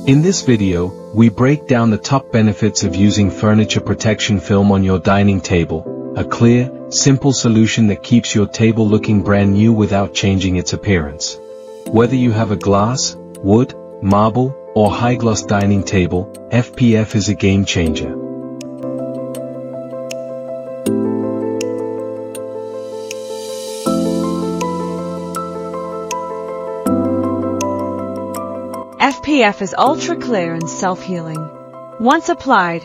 In this video, we break down the top benefits of using furniture protection film on your dining table, a clear, simple solution that keeps your table looking brand new without changing its appearance. Whether you have a glass, wood, marble, or high-gloss dining table, FPF is a game changer. FPF is ultra clear and self-healing. Once applied,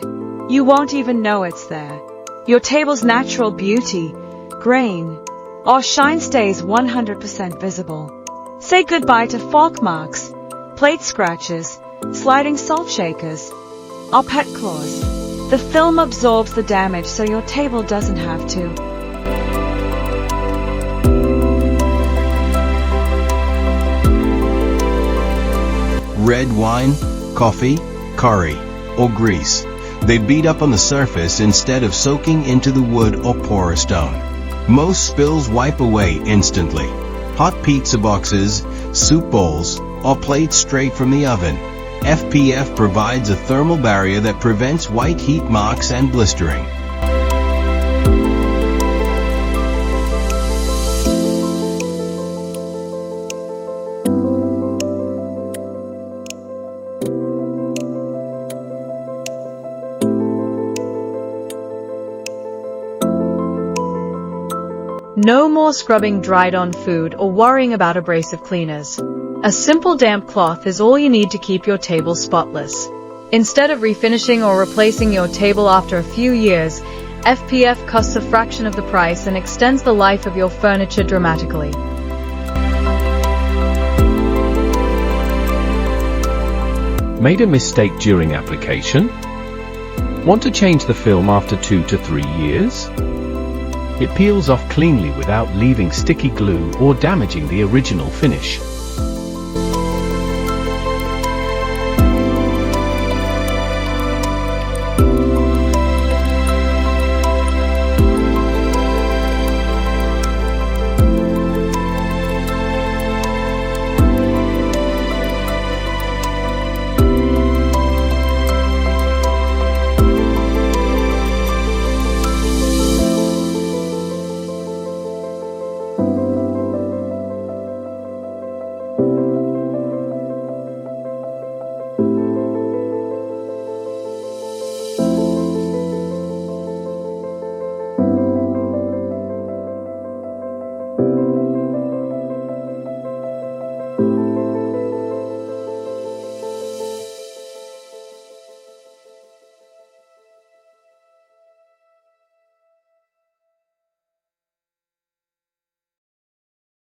you won't even know it's there. Your table's natural beauty, grain, or shine stays 100% visible. Say goodbye to fork marks, plate scratches, sliding salt shakers, or pet claws. The film absorbs the damage so your table doesn't have to. Red wine, coffee, curry, or grease. They beat up on the surface instead of soaking into the wood or porous stone. Most spills wipe away instantly. Hot pizza boxes, soup bowls, or plates straight from the oven. FPF provides a thermal barrier that prevents white heat marks and blistering. No more scrubbing dried-on food or worrying about abrasive cleaners. A simple damp cloth is all you need to keep your table spotless. Instead of refinishing or replacing your table after a few years, FPF costs a fraction of the price and extends the life of your furniture dramatically. Made a mistake during application? Want to change the film after 2 to 3 years? It peels off cleanly without leaving sticky glue or damaging the original finish.